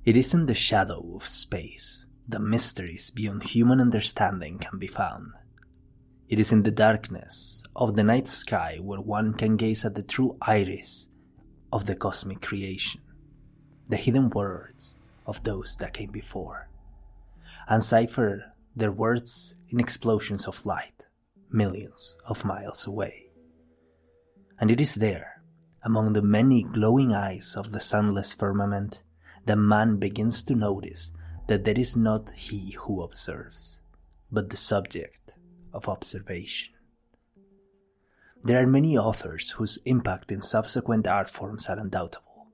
It is in the shadow of space that mysteries beyond human understanding can be found. It is in the darkness of the night sky where one can gaze at the true iris of the cosmic creation, the hidden words of those that came before, and cipher their words in explosions of light, millions of miles away. And it is there, among the many glowing eyes of the sunless firmament, that man begins to notice that there is not he who observes, but the subject of observation. There are many authors whose impact in subsequent art forms are undoubtable,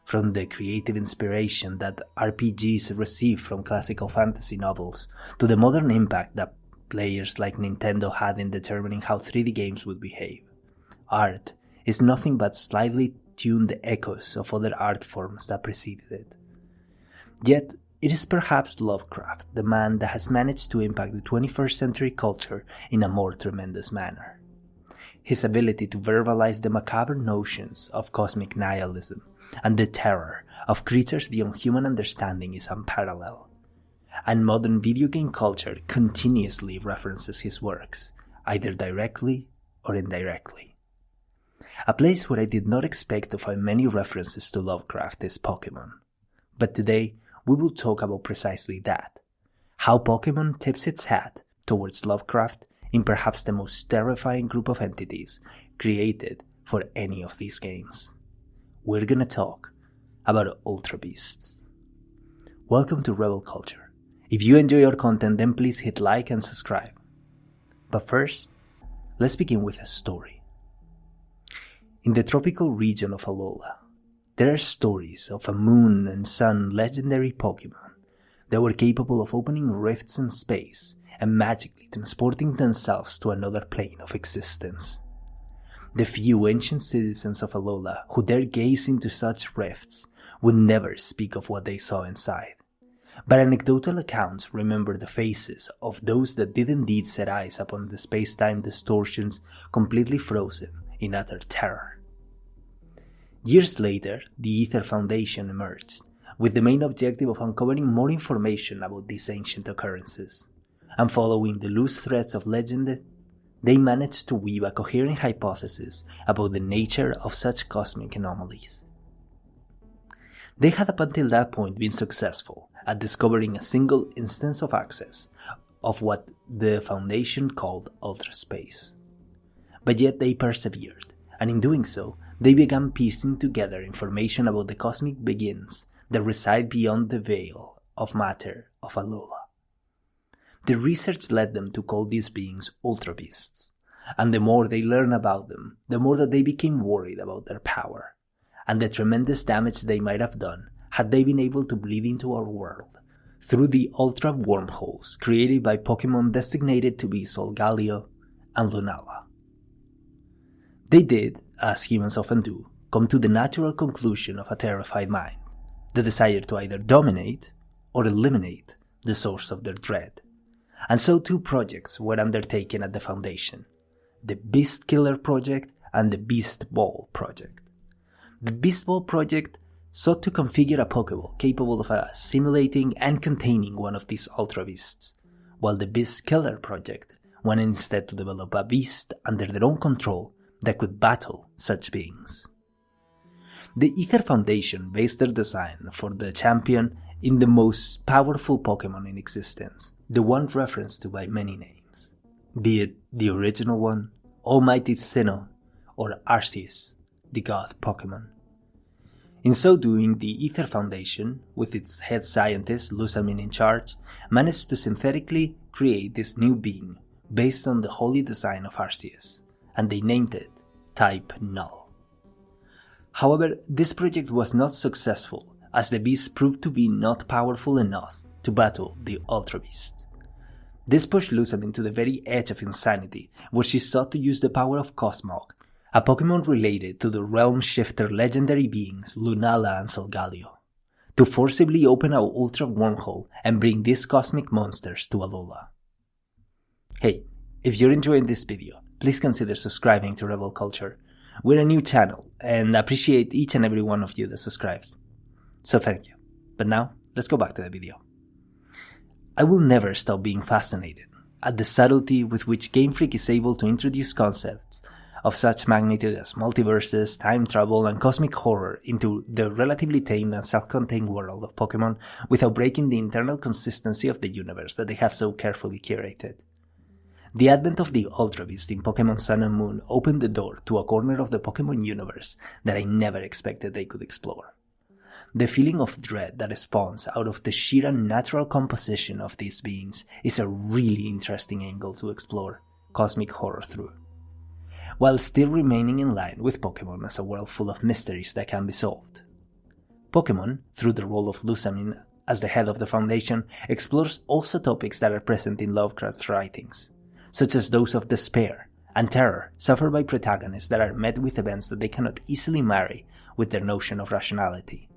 from the creative inspiration that RPGs receive from classical fantasy novels to the modern impact that players like Nintendo had in determining how 3D games would behave. Art is nothing but slightly tuned echoes of other art forms that preceded it. Yet, it is perhaps Lovecraft, the man that has managed to impact the 21st century culture in a more tremendous manner. His ability to verbalize the macabre notions of cosmic nihilism and the terror of creatures beyond human understanding is unparalleled, and modern video game culture continuously references his works, either directly or indirectly. A place where I did not expect to find many references to Lovecraft is Pokémon, but today we will talk about precisely that, how Pokémon tips its hat towards Lovecraft in perhaps the most terrifying group of entities created for any of these games. We're gonna talk about Ultra Beasts. Welcome to Rebel Culture. If you enjoy our content, then please hit like and subscribe. But first, let's begin with a story. In the tropical region of Alola, there are stories of a moon and sun legendary Pokémon that were capable of opening rifts in space and magically transporting themselves to another plane of existence. The few ancient citizens of Alola who dare gaze into such rifts would never speak of what they saw inside, but anecdotal accounts remember the faces of those that did indeed set eyes upon the space-time distortions completely frozen in utter terror. Years later, the Ether Foundation emerged, with the main objective of uncovering more information about these ancient occurrences, and following the loose threads of legend, they managed to weave a coherent hypothesis about the nature of such cosmic anomalies. They had up until that point been successful at discovering a single instance of access of what the Foundation called Ultra Space. But yet they persevered, and in doing so, they began piecing together information about the cosmic beings that reside beyond the veil of matter of Alola. The research led them to call these beings Ultra Beasts, and the more they learned about them, the more that they became worried about their power, and the tremendous damage they might have done had they been able to bleed into our world through the Ultra wormholes created by Pokémon designated to be Solgaleo and Lunala. They did, as humans often do, come to the natural conclusion of a terrified mind, the desire to either dominate or eliminate the source of their dread. And so two projects were undertaken at the Foundation, the Beast Killer Project and the Beast Ball Project. The Beast Ball Project sought to configure a Pokéball capable of assimilating and containing one of these Ultra Beasts, while the Beast Killer Project wanted instead to develop a beast under their own control that could battle such beings. The Ether Foundation based their design for the champion in the most powerful Pokémon in existence, the one referenced to by many names, be it the original one, Almighty Sinnoh, or Arceus, the god Pokémon. In so doing, the Ether Foundation, with its head scientist Lusamine in charge, managed to synthetically create this new being based on the holy design of Arceus, and they named it Type Null. However, this project was not successful, as the beast proved to be not powerful enough to battle the Ultra Beast. This pushed Lusamine to the very edge of insanity, where she sought to use the power of Cosmog, a Pokémon related to the Realm Shifter legendary beings Lunala and Solgaleo, to forcibly open our Ultra wormhole and bring these cosmic monsters to Alola. Hey, if you're enjoying this video, please consider subscribing to Rebel Culture. We're a new channel and appreciate each and every one of you that subscribes. So thank you. But now, let's go back to the video. I will never stop being fascinated at the subtlety with which Game Freak is able to introduce concepts of such magnitude as multiverses, time travel, and cosmic horror into the relatively tame and self-contained world of Pokémon without breaking the internal consistency of the universe that they have so carefully curated. The advent of the Ultra Beast in Pokémon Sun and Moon opened the door to a corner of the Pokémon universe that I never expected they could explore. The feeling of dread that spawns out of the sheer unnatural composition of these beings is a really interesting angle to explore cosmic horror through, while still remaining in line with Pokémon as a world full of mysteries that can be solved. Pokémon, through the role of Lusamine as the head of the Foundation, explores also topics that are present in Lovecraft's writings, such as those of despair and terror suffered by protagonists that are met with events that they cannot easily marry with their notion of rationality.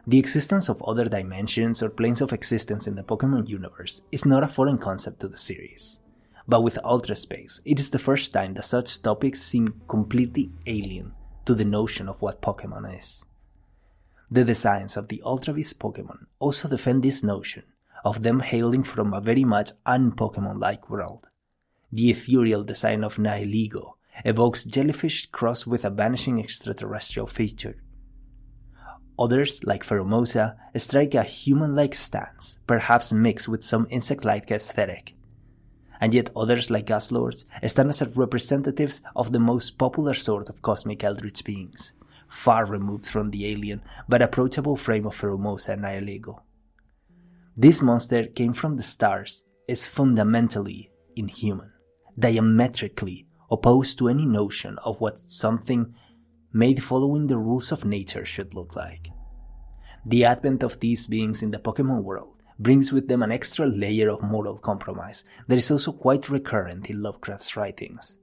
The existence of other dimensions or planes of existence in the Pokémon universe is not a foreign concept to the series, but with Ultra Space, it is the first time that such topics seem completely alien to the notion of what Pokémon is. The designs of the Ultra Beast Pokémon also defend this notion of them hailing from a very much un-Pokémon-like world. The ethereal design of Nihilego evokes jellyfish crossed with a vanishing extraterrestrial feature. Others, like Pheromosa, strike a human-like stance, perhaps mixed with some insect-like aesthetic. And yet others, like Gaslords, stand as representatives of the most popular sort of cosmic eldritch beings, far removed from the alien but approachable frame of Pheromosa and Nihilego. This monster came from the stars, is fundamentally inhuman, diametrically opposed to any notion of what something made following the rules of nature should look like. The advent of these beings in the Pokémon world brings with them an extra layer of moral compromise that is also quite recurrent in Lovecraft's writings.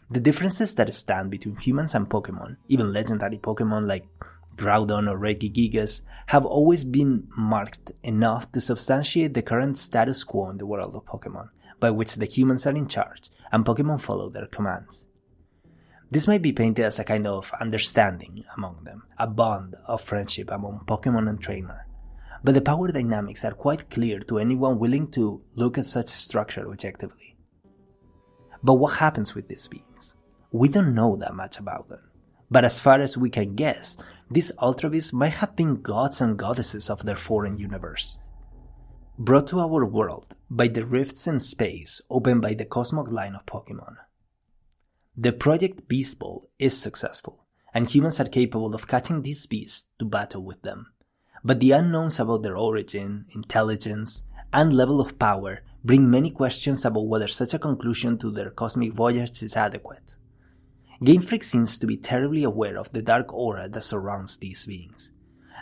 The differences that stand between humans and Pokémon, even legendary Pokémon like Groudon or Regigigas, have always been marked enough to substantiate the current status quo in the world of Pokémon, by which the humans are in charge and Pokémon follow their commands. This might be painted as a kind of understanding among them, a bond of friendship among Pokémon and trainer, but the power dynamics are quite clear to anyone willing to look at such structure objectively. But what happens with these beings? We don't know that much about them, but as far as we can guess, these Ultra Beasts might have been gods and goddesses of their foreign universe, brought to our world by the rifts in space opened by the Cosmog line of Pokémon. The Project Beast Ball is successful, and humans are capable of catching these beasts to battle with them. But the unknowns about their origin, intelligence, and level of power bring many questions about whether such a conclusion to their cosmic voyage is adequate. Game Freak seems to be terribly aware of the dark aura that surrounds these beings,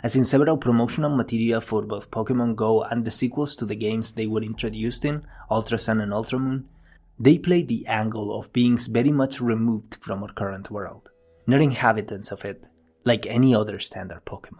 as in several promotional material for both Pokémon Go and the sequels to the games they were introduced in, Ultra Sun and Ultra Moon, they play the angle of beings very much removed from our current world, not inhabitants of it, like any other standard Pokémon.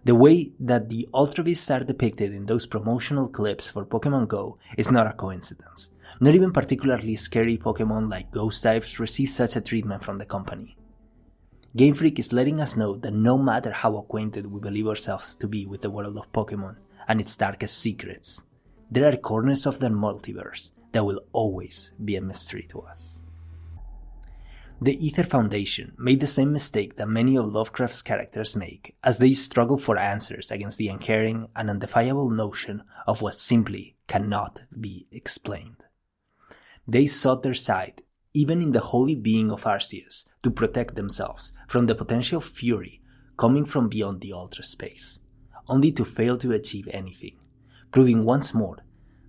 The way that the Ultra Beasts are depicted in those promotional clips for Pokémon Go is not a coincidence. Not even particularly scary Pokémon like Ghost types receive such a treatment from the company. Game Freak is letting us know that no matter how acquainted we believe ourselves to be with the world of Pokémon and its darkest secrets, there are corners of the multiverse that will always be a mystery to us. The Ether Foundation made the same mistake that many of Lovecraft's characters make as they struggle for answers against the uncaring and undefiable notion of what simply cannot be explained. They sought their side, even in the holy being of Arceus, to protect themselves from the potential fury coming from beyond the Ultra Space, only to fail to achieve anything, proving once more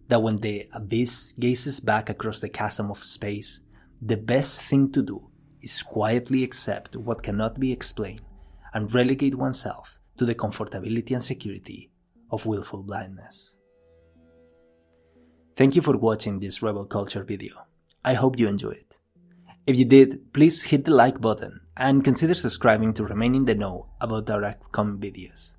that when the abyss gazes back across the chasm of space, the best thing to do is quietly accept what cannot be explained and relegate oneself to the comfortability and security of willful blindness. Thank you for watching this Rebel Culture video. I hope you enjoyed it. If you did, please hit the like button and consider subscribing to remain in the know about our upcoming videos.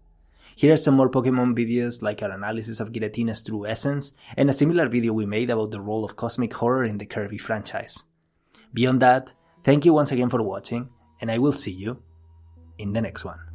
Here are some more Pokémon videos like our analysis of Giratina's true essence and a similar video we made about the role of cosmic horror in the Kirby franchise. Beyond that, thank you once again for watching, and I will see you in the next one.